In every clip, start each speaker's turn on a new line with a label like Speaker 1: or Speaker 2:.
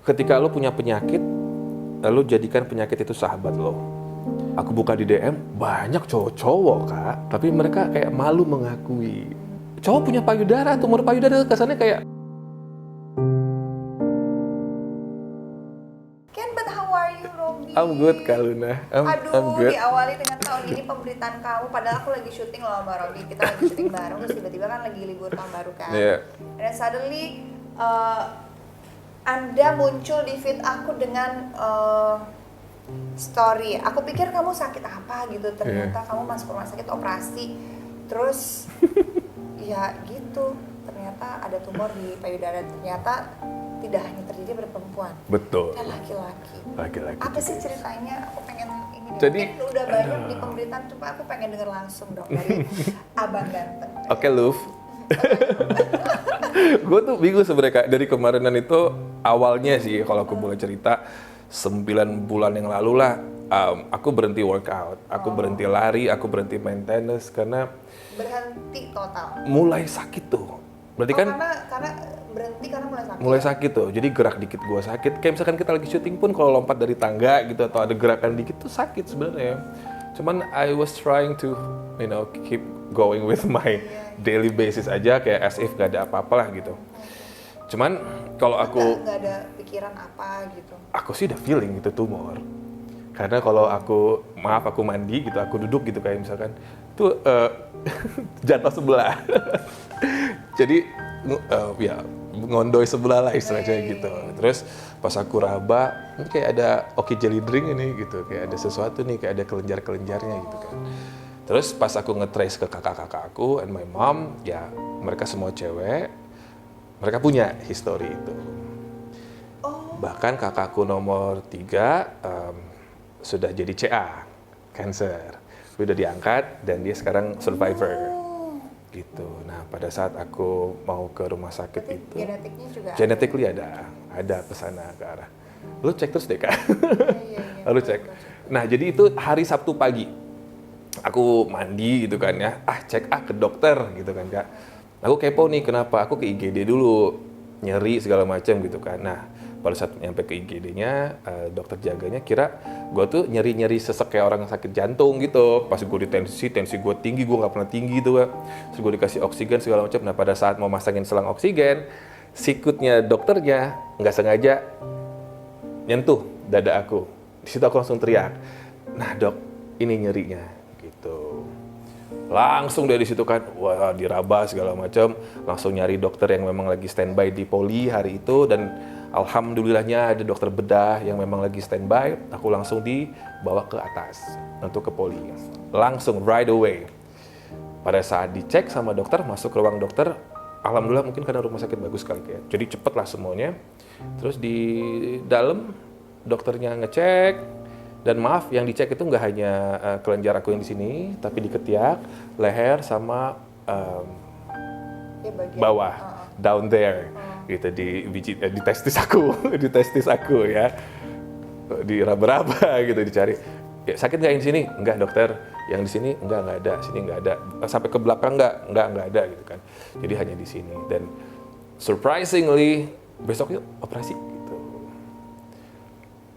Speaker 1: Ketika lo punya penyakit, lo jadikan penyakit itu sahabat lo. Aku buka di DM, banyak cowok-cowok kak, tapi mereka kayak malu mengakui. Cowok punya payudara, tumor payudara kesannya kayak
Speaker 2: Ken, but how are you, Robby?
Speaker 1: I'm good Kak Luna, I'm
Speaker 2: Aduh,
Speaker 1: good.
Speaker 2: diawali dengan tahun ini pemberitaan kamu, padahal aku lagi syuting loh sama Robby. Kita lagi syuting bareng, terus tiba-tiba kan lagi libur tahun baru kan.
Speaker 1: Yeah.
Speaker 2: And then suddenly, Anda muncul di feed aku dengan story. Aku pikir kamu sakit apa gitu, ternyata kamu masuk rumah sakit operasi. Terus, ya gitu, ternyata ada tumor di payudara. Ternyata tidak hanya terjadi pada perempuan,
Speaker 1: Betul.
Speaker 2: dan laki-laki.
Speaker 1: Laki-laki.
Speaker 2: Apa sih ceritanya? Aku pengen ini nih.
Speaker 1: Jadi,
Speaker 2: Mungkin udah banyak di pemberitaan, cuma aku pengen denger langsung dong dari Abang Ganteng.
Speaker 1: Oke, Luf. Gue tuh bingung sebenarnya Kak, dari kemarinan itu awalnya sih kalau aku boleh cerita 9 bulan yang lalu lah, aku berhenti workout, aku berhenti lari, aku berhenti main tenis karena
Speaker 2: Berhenti total.
Speaker 1: mulai sakit tuh. Berarti kan
Speaker 2: Karena berhenti karena
Speaker 1: mulai sakit tuh, jadi gerak dikit gua sakit. Kayak misalkan kita lagi syuting pun kalau lompat dari tangga gitu atau ada gerakan dikit tuh sakit sebenarnya. Cuman I was trying to, keep going with my daily basis aja kayak as if gak ada apa-apa lah gitu. Cuman kalau aku
Speaker 2: nggak ada pikiran apa gitu.
Speaker 1: aku sih udah feeling itu tumor. Karena kalau aku mandi gitu, aku duduk gitu kayak misalkan itu jatuh sebelah. Jadi ya ngondoy sebelah lah istilahnya gitu. Terus pas aku raba, ini kayak ada oke jelly drink ini gitu, kayak ada sesuatu nih, kayak ada kelenjar-kelenjarnya gitu kan. Terus pas aku nge-trace ke kakak-kakak aku and my mom, ya mereka semua cewek, mereka punya history itu. Bahkan kakakku nomor 3 sudah jadi CA, cancer. Udah diangkat dan dia sekarang survivor. Gitu. Nah, pada saat aku mau ke rumah sakit
Speaker 2: Berarti
Speaker 1: itu,
Speaker 2: genetiknya juga
Speaker 1: genetically ada kesana ke arah. Lu cek terus deh Kak.
Speaker 2: Iya,
Speaker 1: Lu cek. Nah, jadi itu hari Sabtu pagi. Aku mandi gitu kan ya. Cek ke dokter gitu kan Kak. Aku kepo nih kenapa? Aku ke IGD dulu. Nyeri segala macam gitu kan. Nah, pada saat nyampe ke IGD-nya, dokter jaganya kira gue tuh nyeri-nyeri sesek kayak orang sakit jantung gitu. Pas gue tensi gue tinggi, gue nggak pernah tinggi gitu. Terus gue dikasih oksigen segala macam. Nah, pada saat mau masangin selang oksigen, sikutnya dokternya nggak sengaja nyentuh dada aku. Di situ aku langsung teriak, nah dok, ini nyerinya gitu. Langsung dari situ kan, wah diraba segala macam, langsung nyari dokter yang memang lagi standby di poli hari itu dan alhamdulillahnya ada dokter bedah yang memang lagi standby. Aku langsung dibawa ke atas untuk ke poli, langsung right away. Pada saat dicek sama dokter, masuk ke ruang dokter, alhamdulillah mungkin karena rumah sakit bagus kali ya, jadi cepet lah semuanya. Terus di dalam dokternya ngecek. Dan maaf, yang dicek itu nggak hanya kelenjar aku yang di sini, tapi di ketiak, leher, sama bawah, down there, gitu di testis aku, di testis aku ya, di raba-raba gitu dicari. Ya, sakit nggak yang di sini? Enggak dokter. Yang di sini enggak ada, sini nggak ada. Sampai ke belakang nggak ada gitu kan. Jadi hanya di sini. Dan surprisingly besoknya operasi.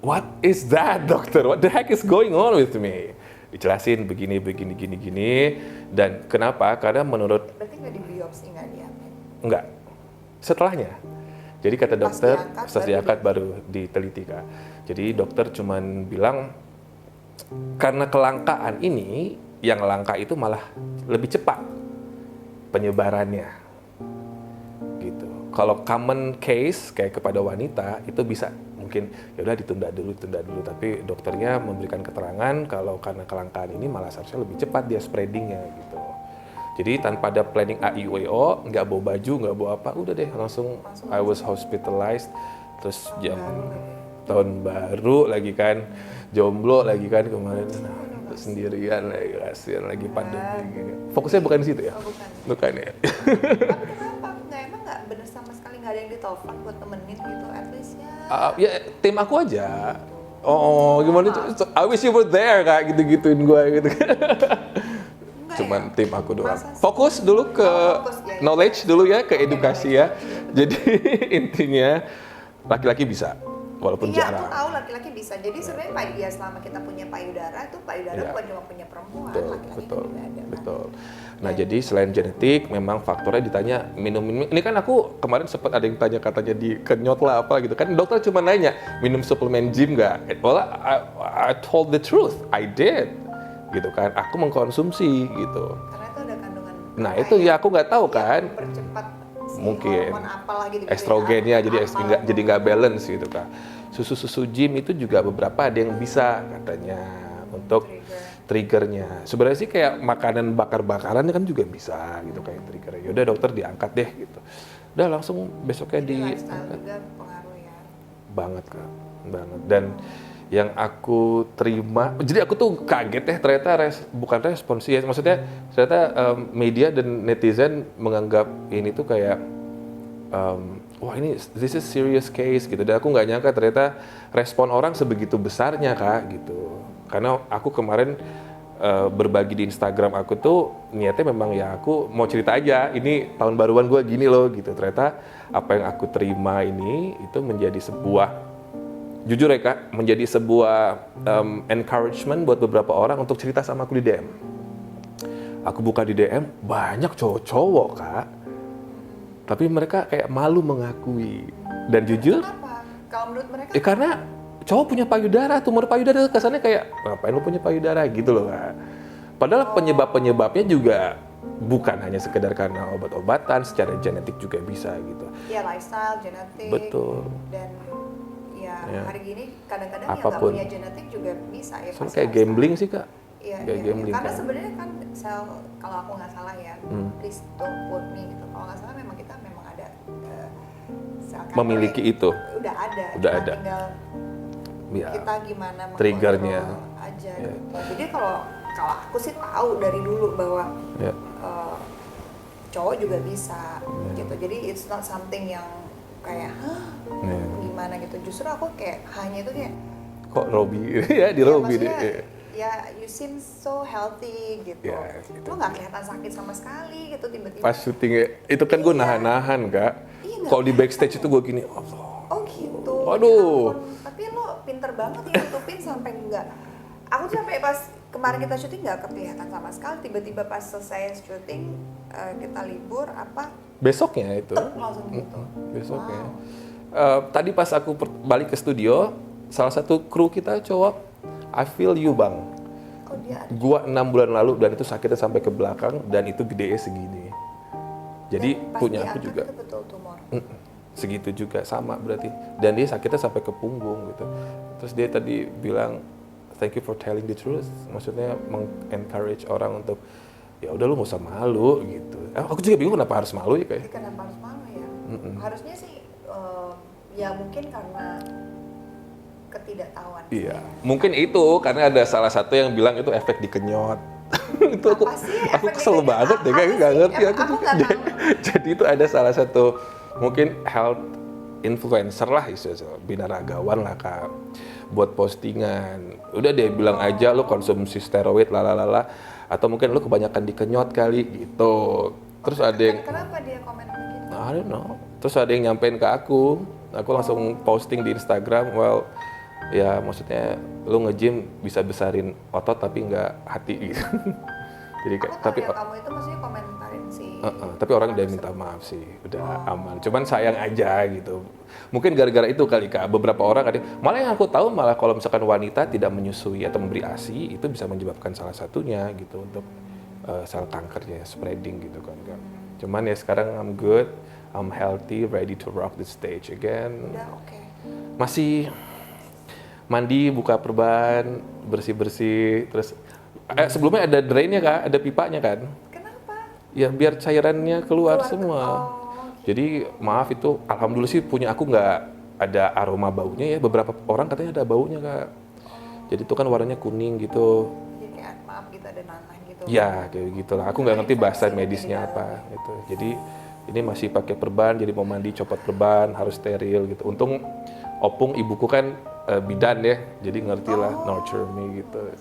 Speaker 1: What is that, dokter? What the heck is going on with me? Dijelasin begini, dan kenapa? Karena menurut...
Speaker 2: Berarti nggak dibiopsi, nggak diambil?
Speaker 1: Enggak, setelahnya. Jadi kata dokter, pas diangkat baru diteliti Kak. Jadi dokter cuman bilang, karena kelangkaan ini, yang langka itu malah lebih cepat penyebarannya. Gitu. Kalau common case, kayak kepada wanita, itu bisa mungkin ya udah ditunda dulu, tapi dokternya memberikan keterangan kalau karena kelangkaan ini malah seharusnya lebih cepat dia spreadingnya gitu. Jadi tanpa ada planning AIWO, nggak bawa baju, nggak bawa apa, udah deh langsung I was hospitalized. Terus tahun baru lagi kan, jomblo lagi kan kemarin, sendirian lagi, kasihan lagi pandemi gini. Fokusnya bukan di situ ya? Bukan ya.
Speaker 2: Tapi kenapa? Emang nggak bener sama sekali nggak ada yang ditelepon buat temenin gitu, at least
Speaker 1: ya tim aku aja. Oh gimana? I wish you were there Kak, gitu-gituin gue gitu. Cuman tim aku doang. Fokus dulu ke knowledge dulu ya, ke edukasi ya. Jadi intinya laki-laki bisa. walaupun
Speaker 2: Iya,
Speaker 1: jarang.
Speaker 2: aku tahu laki-laki bisa. Jadi sebenarnya ya selama kita punya payudara tuh payudara
Speaker 1: Iya.
Speaker 2: bukan cuma punya perempuan,
Speaker 1: Betul,
Speaker 2: laki-laki
Speaker 1: betul,
Speaker 2: juga ada. Kan?
Speaker 1: betul. Nah,
Speaker 2: Dan-
Speaker 1: jadi selain genetik, memang faktornya ditanya minum. Ini kan aku kemarin sempat ada yang tanya katanya di kenyot lah apa gitu kan. Dokter cuma nanya minum suplemen gym nggak? Well, I told the truth, I did, gitu kan. Aku mengkonsumsi gitu.
Speaker 2: Karena itu ada kandungan.
Speaker 1: Nah
Speaker 2: apa
Speaker 1: itu ya aku nggak tahu
Speaker 2: yang
Speaker 1: kan.
Speaker 2: mempercepat si
Speaker 1: Mungkin
Speaker 2: hormon apalah gitu.
Speaker 1: estrogennya jadi
Speaker 2: Apalah.
Speaker 1: jadi nggak balance gitu kan. Susu gym itu juga beberapa ada yang bisa katanya untuk triggernya. Sebenarnya sih kayak makanan bakar-bakaran kan juga bisa gitu kayak trigger. Yaudah dokter diangkat deh gitu. Udah langsung besoknya
Speaker 2: Jadi lifestyle
Speaker 1: diangkat.
Speaker 2: juga pengaruh ya.
Speaker 1: Banget kak, banget. Dan yang aku terima, jadi aku tuh kaget ya ternyata bukan respons ya, maksudnya ternyata media dan netizen menganggap ini tuh kayak wah ini this is serious case gitu. Dan aku nggak nyangka ternyata respon orang sebegitu besarnya kak gitu. Karena aku kemarin berbagi di Instagram aku tuh niatnya memang ya aku mau cerita aja ini tahun baruan gue gini loh gitu. Ternyata apa yang aku terima ini itu menjadi sebuah jujur ya kak, menjadi sebuah encouragement buat beberapa orang untuk cerita sama aku di DM. Aku buka di DM, banyak cowok-cowok kak, tapi mereka kayak malu mengakui. Dan jujur,
Speaker 2: Kenapa? Kalau menurut mereka
Speaker 1: karena cowok punya payudara, tumor payudara kesannya kayak ngapain lu punya payudara gitu loh kak. Padahal penyebab-penyebabnya juga bukan hanya sekedar karena obat-obatan, secara genetik juga bisa gitu.
Speaker 2: ya lifestyle, genetik.
Speaker 1: Betul.
Speaker 2: Dan
Speaker 1: Ya.
Speaker 2: hari gini kadang-kadang yang nggak
Speaker 1: Apapun.
Speaker 2: punya genetik juga bisa ya.
Speaker 1: Soalnya
Speaker 2: pasti
Speaker 1: kayak
Speaker 2: lifestyle.
Speaker 1: gambling sih kak.
Speaker 2: Iya,
Speaker 1: Kayak
Speaker 2: iya.
Speaker 1: gambling
Speaker 2: Karena
Speaker 1: kan.
Speaker 2: sebenarnya kan kalau aku nggak salah ya, please don't quote me gitu. Kalau nggak salah memang kita memang ada sel kanker
Speaker 1: Memiliki
Speaker 2: yang
Speaker 1: itu.
Speaker 2: Udah ada.
Speaker 1: Udah
Speaker 2: Cuma
Speaker 1: ada.
Speaker 2: Tinggal
Speaker 1: Ya.
Speaker 2: kita gimana
Speaker 1: Triggernya.
Speaker 2: mengontrol aja.
Speaker 1: Ya.
Speaker 2: Gitu. Jadi kalau aku sih tahu dari dulu bahwa
Speaker 1: Ya.
Speaker 2: cowok juga bisa gitu. Jadi it's not something yang kayak
Speaker 1: Ya.
Speaker 2: gimana gitu. Justru aku kayak hanya itu kayak
Speaker 1: Kok Robby ya di
Speaker 2: ya,
Speaker 1: Robby deh.
Speaker 2: maksudnya, ya you seem so healthy gitu.
Speaker 1: Ya, gitu.
Speaker 2: Lu nggak kelihatan sakit sama sekali gitu tiba-tiba.
Speaker 1: Pas syutingnya itu kan gue
Speaker 2: Iya.
Speaker 1: nahan-nahan kak.
Speaker 2: Iya, nggak
Speaker 1: Kalau di backstage itu gue gini, Allah.
Speaker 2: Oh gitu.
Speaker 1: Waduh.
Speaker 2: Ya ampun. Tapi lo pinter banget ya nutupin sampai enggak. Aku tuh sampai pas kemarin kita syuting nggak kelihatan sama sekali. Tiba-tiba pas selesai syuting kita libur apa
Speaker 1: Besoknya itu.
Speaker 2: langsung gitu.
Speaker 1: Besoknya.
Speaker 2: Wow.
Speaker 1: Tadi pas aku balik ke studio, salah satu kru kita cowok, I feel you bang.
Speaker 2: Oh dia ada.
Speaker 1: Gua 6 bulan lalu dan itu sakitnya sampai ke belakang dan itu gedenya segini. Jadi
Speaker 2: Dan pas
Speaker 1: punya aku
Speaker 2: diangkat
Speaker 1: juga.
Speaker 2: itu betul tumor.
Speaker 1: Segitu juga sama berarti. Dan dia sakitnya sampai ke punggung gitu. Terus dia tadi bilang thank you for telling the truth. Maksudnya encourage orang untuk ya udah lu nggak usah malu gitu. Aku juga bingung kenapa harus malu ya kayak.
Speaker 2: Jadi kenapa harus malu ya? Harusnya sih ya mungkin karena ketidaktahuan.
Speaker 1: Iya, mungkin itu karena ada salah satu yang bilang itu efek dikenyot. Itu aku
Speaker 2: Apa sih
Speaker 1: aku
Speaker 2: efek
Speaker 1: kesel
Speaker 2: dikenyot?
Speaker 1: banget deh,
Speaker 2: Apa
Speaker 1: kayak
Speaker 2: sih?
Speaker 1: nggak ngerti
Speaker 2: Emang
Speaker 1: aku
Speaker 2: aku
Speaker 1: juga.
Speaker 2: nggak tahu.
Speaker 1: Jadi itu ada salah satu mungkin health influencer lah istilahnya, binaragawan lah kak, buat postingan. Udah dia bilang aja lu konsumsi steroid lalalala atau mungkin lu kebanyakan dikenyot kali gitu. Terus ada yang
Speaker 2: Kenapa dia komen begitu?
Speaker 1: I don't know. Terus ada yang nyampein ke aku langsung posting di Instagram, well, ya maksudnya lu nge-gym bisa besarin otot tapi nggak hati gitu. Jadi
Speaker 2: Aku tahu
Speaker 1: tapi
Speaker 2: ya kamu itu maksudnya komentarin si.
Speaker 1: tapi orang udah minta maaf sih, udah aman. Cuman sayang aja gitu. Mungkin gara-gara itu kali kak, beberapa orang ada. Malah yang aku tahu malah kalau misalkan wanita tidak menyusui atau memberi ASI itu bisa menyebabkan salah satunya gitu untuk sel kankernya spreading gitu kan kak. Cuman ya sekarang I'm good, I'm healthy, ready to rock the stage again.
Speaker 2: Udah oke.
Speaker 1: Masih mandi, buka perban, bersih-bersih, terus sebelumnya ada drainnya kak, ada pipanya kan,
Speaker 2: Kenapa?
Speaker 1: ya biar cairannya keluar semua.
Speaker 2: Oh,
Speaker 1: Jadi maaf itu, alhamdulillah sih punya aku nggak ada aroma baunya ya, beberapa orang katanya ada baunya kak. Jadi itu kan warnanya kuning gitu.
Speaker 2: jadi kayak maaf gitu ada nanah gitu.
Speaker 1: Ya kayak gitulah, aku nggak ngerti bahasa medisnya apa gitu. Jadi ini masih pakai perban, jadi mau mandi copot perban, harus steril gitu. Untung opung ibuku kan bidan ya, jadi ngerti lah nurture me gitu.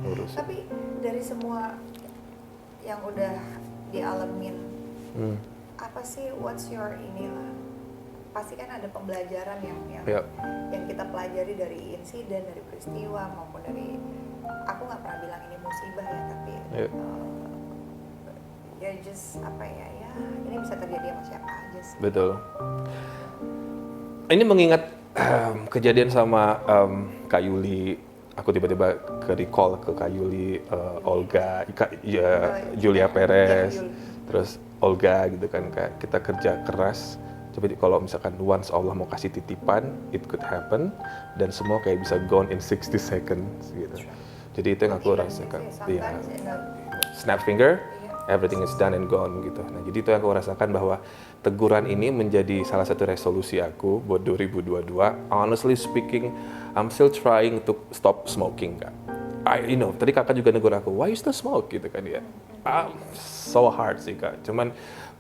Speaker 1: Urus.
Speaker 2: Tapi dari semua yang udah dialamin, apa sih what's your inilah? Pasti kan ada pembelajaran yang
Speaker 1: Ya.
Speaker 2: yang kita pelajari dari insiden, dari peristiwa maupun dari, aku nggak pernah bilang ini musibah ya, tapi ya just apa ya, ini bisa terjadi sama siapa aja sih.
Speaker 1: Betul. Ini mengingat kejadian sama Kak Yuli. Aku tiba-tiba ke recall ke Kak Yuli, Olga, Julia Perez, terus Olga gitu kan, Kak. Kita kerja keras. Coba kalau misalkan once Allah mau kasih titipan, it could happen, dan semua kayak bisa gone in 60 seconds gitu. Jadi itu yang aku rasakan. Iya. Snap finger, everything is done and gone gitu. Nah, jadi itu yang aku rasakan, bahwa teguran ini menjadi salah satu resolusi aku buat 2022. Honestly speaking, I'm still trying to stop smoking, Kak. Tadi kakak juga negur aku, why you still smoke gitu kan ya. So hard sih, Kak. Cuman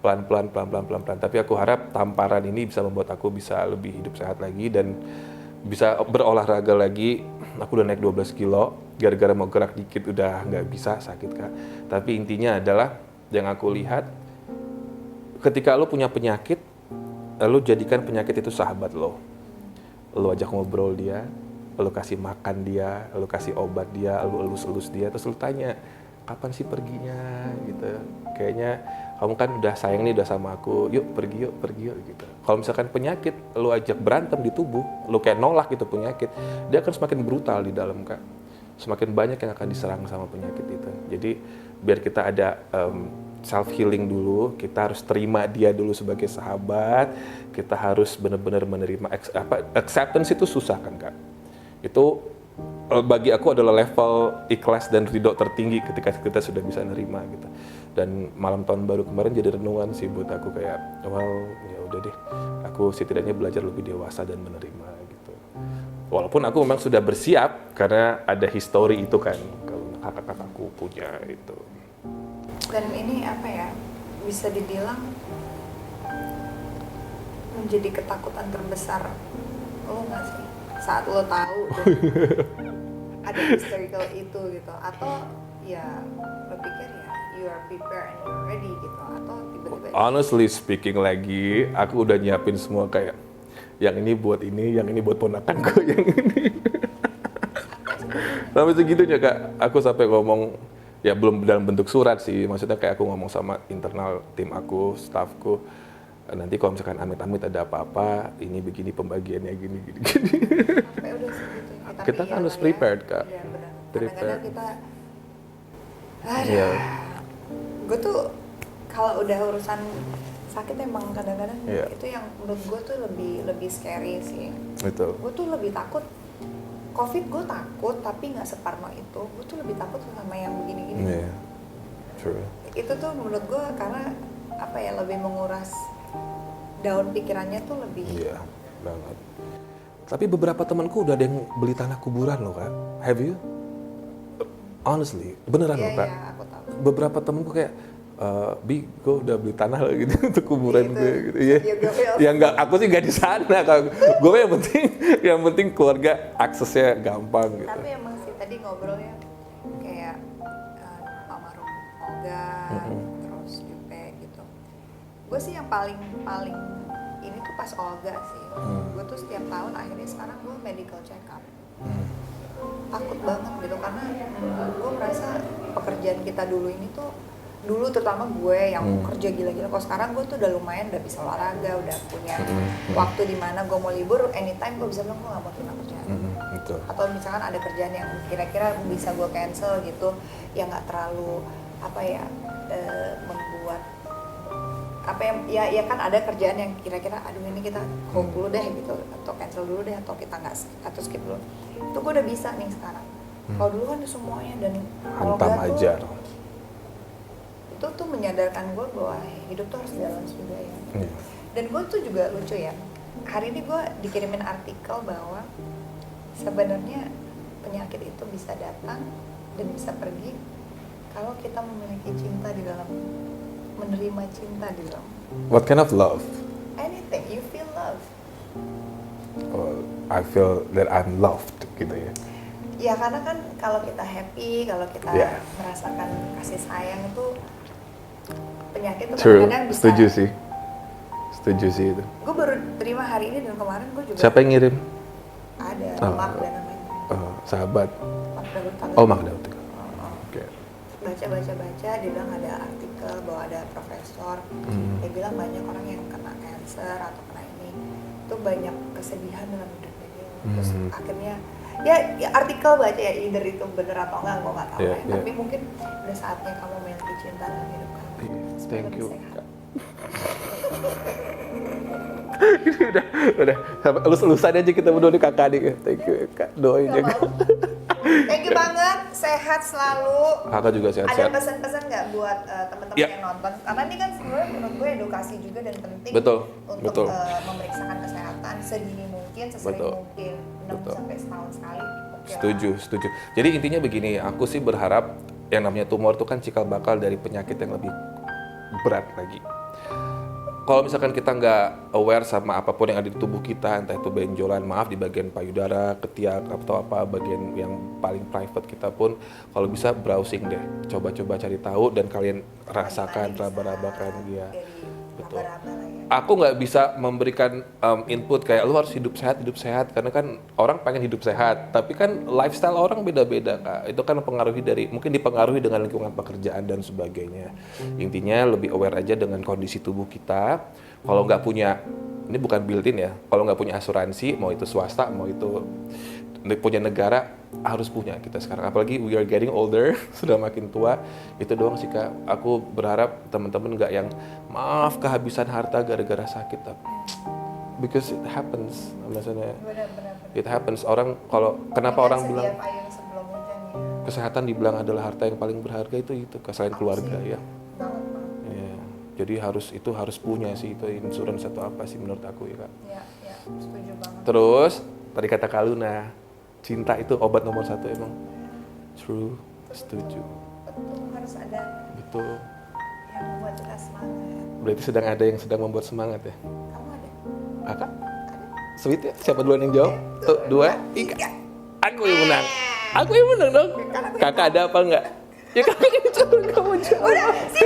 Speaker 1: pelan-pelan. Tapi aku harap tamparan ini bisa membuat aku bisa lebih hidup sehat lagi dan bisa berolahraga lagi. Aku udah naik 12 kilo, gara-gara mau gerak dikit udah nggak bisa, sakit, Kak. Tapi intinya adalah, yang aku lihat, ketika lo punya penyakit, lo jadikan penyakit itu sahabat lo. Lo ajak ngobrol dia, lo kasih makan dia, lo kasih obat dia, lo elus-elus dia, terus lo tanya, kapan sih perginya gitu. Kayaknya kamu kan udah sayang nih, udah sama aku, yuk pergi yuk gitu. Kalau misalkan penyakit, lo ajak berantem di tubuh, lo kayak nolak gitu penyakit, dia akan semakin brutal di dalam, Kak. Semakin banyak yang akan diserang sama penyakit itu. Jadi biar kita ada self healing dulu, kita harus terima dia dulu sebagai sahabat, kita harus benar-benar menerima acceptance itu susah kan, Kak. Itu bagi aku adalah level ikhlas dan ridho tertinggi ketika kita sudah bisa nerima gitu. Dan malam tahun baru kemarin jadi renungan sih buat aku, kayak ya udah deh, aku setidaknya belajar lebih dewasa dan menerima gitu. Walaupun aku memang sudah bersiap karena ada history itu kan, kalau kakak-kakakku punya itu.
Speaker 2: Dan ini apa ya, bisa dibilang menjadi ketakutan terbesar lo nggak sih saat lo tahu ada historical itu gitu, atau ya lo pikir ya you are prepared and you're ready gitu, atau tiba-tiba
Speaker 1: honestly speaking lagi, aku udah nyiapin semua, kayak yang ini buat ini, yang ini buat ponakanku, yang ini sampai segitunya, Kak. Aku sampai ngomong, ya belum dalam bentuk surat sih, maksudnya kayak aku ngomong sama internal tim aku, staffku, nanti kalau misalkan amit-amit ada apa-apa, ini begini pembagiannya, gini.
Speaker 2: sampai udah segitu ya. Tapi
Speaker 1: Kita kan harus prepared, Kak.
Speaker 2: Ya, benar.
Speaker 1: Prepared.
Speaker 2: Kadang-kadang kita
Speaker 1: Iya.
Speaker 2: gue tuh kalau udah urusan sakit emang kadang-kadang
Speaker 1: Iya.
Speaker 2: itu yang menurut gue tuh lebih scary sih.
Speaker 1: Betul.
Speaker 2: Gue tuh lebih takut COVID, gue takut, tapi nggak separno itu. Gue tuh lebih takut sama yang begini-gini.
Speaker 1: Iya. True.
Speaker 2: Itu tuh menurut gue karena apa ya, lebih menguras daun pikirannya tuh lebih.
Speaker 1: Iya, banget. Tapi beberapa temanku udah ada yang beli tanah kuburan loh, Kak. Have you? Honestly, beneran loh, Kak.
Speaker 2: Iya, aku tahu.
Speaker 1: Beberapa temenku kayak, Bi, gue udah beli tanah loh gitu untuk kuburan
Speaker 2: Gitu.
Speaker 1: gue gitu. Iya. Ya enggak, aku sih nggak di sana, Kak. Gue yang penting keluarga aksesnya gampang gitu.
Speaker 2: Tapi emang sih tadi ngobrolnya kayak almarhum Olga, terus Jupe gitu. Gue sih yang paling ini tuh pas Olga sih. Gue tuh setiap tahun akhirnya sekarang gue medical check up. Takut banget gitu karena gue merasa pekerjaan kita dulu ini tuh, dulu terutama gue yang kerja gila-gila, kalau sekarang gue tuh udah lumayan, udah bisa olahraga, udah punya waktu di mana gue mau libur anytime gue bisa bilang gue gak mau terima kerjaan.
Speaker 1: Betul.
Speaker 2: Atau misalkan ada kerjaan yang kira-kira bisa gue cancel gitu, yang nggak terlalu apa ya, membuat apa ya kan ada kerjaan yang kira-kira aduh ini kita hold dulu deh gitu, atau cancel dulu deh, atau kita nggak, atau skip dulu. Itu gue udah bisa nih sekarang. Kalau dulu kan semuanya, dan
Speaker 1: Hantam aja.
Speaker 2: Itu tuh menyadarkan gue bahwa hidup tuh harus balance juga ya. Dan gue tuh juga lucu ya, hari ini gue dikirimin artikel bahwa sebenarnya penyakit itu bisa datang dan bisa pergi kalau kita memiliki cinta di dalam, menerima cinta di dalam.
Speaker 1: What kind of love?
Speaker 2: Anything, you feel love.
Speaker 1: I feel that I'm loved gitu ya.
Speaker 2: Ya karena kan kalau kita happy, kalau kita merasakan kasih sayang itu, penyakit itu kadang-kadang bisa.
Speaker 1: Setuju sih itu.
Speaker 2: Gue baru terima hari ini dan kemarin gue juga.
Speaker 1: Siapa yang ngirim?
Speaker 2: I Magda namanya.
Speaker 1: Sahabat.
Speaker 2: Magda Utama.
Speaker 1: Oh, Magda Utama. Oke.
Speaker 2: Baca, dia bilang ada artikel bahwa ada profesor, dia bilang banyak orang yang kena cancer atau kena ini, itu banyak kesedihan dalam hidupnya dia. Terus akhirnya, ya artikel baca ya, either itu bener atau enggak, gue nggak tahu
Speaker 1: Yeah,
Speaker 2: ya. Tapi mungkin udah saatnya kamu memiliki cinta dalam hidup kamu. Supaya
Speaker 1: Thank
Speaker 2: lebih
Speaker 1: you.
Speaker 2: sehat.
Speaker 1: udah elus-elusan aja kita berdua nih kakak nih. Thank you Kak, doain
Speaker 2: Nggak
Speaker 1: aja.
Speaker 2: mau. Thank you banget, sehat selalu.
Speaker 1: Kakak juga
Speaker 2: Ada
Speaker 1: sehat-sehat.
Speaker 2: pesan-pesan nggak buat teman-teman
Speaker 1: Ya.
Speaker 2: yang nonton? Karena ini kan sebenarnya menurut gue edukasi juga dan penting
Speaker 1: Betul,
Speaker 2: untuk
Speaker 1: betul.
Speaker 2: memeriksakan kesehatan sedini mungkin, sesering
Speaker 1: Betul.
Speaker 2: mungkin, 6
Speaker 1: Betul.
Speaker 2: sampai setahun sekali. Oke lah.
Speaker 1: Setuju. Jadi intinya begini, aku sih berharap yang namanya tumor itu kan cikal bakal dari penyakit yang lebih berat lagi. Kalau misalkan kita nggak aware sama apapun yang ada di tubuh kita, entah itu benjolan, maaf di bagian payudara, ketiak, atau apa bagian yang paling private kita pun, kalau bisa browsing deh, coba-coba cari tahu dan kalian rasakan, raba-rabakan dia. Betul.
Speaker 2: Raba-raba lah ya.
Speaker 1: Aku nggak bisa memberikan input kayak lu harus hidup sehat karena kan orang pengen hidup sehat, tapi kan lifestyle orang beda-beda Kak. Itu kan mungkin dipengaruhi dengan lingkungan pekerjaan dan sebagainya. Intinya lebih aware aja dengan kondisi tubuh kita. Kalau nggak punya, ini bukan built-in ya, kalau nggak punya asuransi, mau itu swasta, mau itu punya negara, harus punya kita sekarang. Apalagi we are getting older, sudah makin tua. Itu doang sih Kak. Aku berharap teman-teman nggak yang maaf kehabisan harta gara-gara sakit. Because it happens. Maksudnya
Speaker 2: Benar-benar.
Speaker 1: it happens. Orang kalau kenapa orang bilang
Speaker 2: Sedia payung sebelum hujan ya.
Speaker 1: kesehatan dibilang adalah harta yang paling berharga itu selain keluarga ya.
Speaker 2: Banget.
Speaker 1: Iya. Jadi harus punya sih itu insurance atau apa sih menurut aku ya Kak.
Speaker 2: Ya, setuju banget.
Speaker 1: Terus tadi kata Kak Luna, cinta itu obat nomor 1 emang. True, setuju.
Speaker 2: Betul, harus ada
Speaker 1: Betul.
Speaker 2: yang membuat kita semangat.
Speaker 1: Berarti sedang ada yang sedang membuat semangat ya.
Speaker 2: Kamu ada?
Speaker 1: Kakak? Sweet ya? Siapa duluan yang jawab? 2, 3. Aku yang menang. Aku yang menang dong. Kakak ada apa enggak? Ya kakak yang jawab, kamu jawab.
Speaker 2: Udah, sih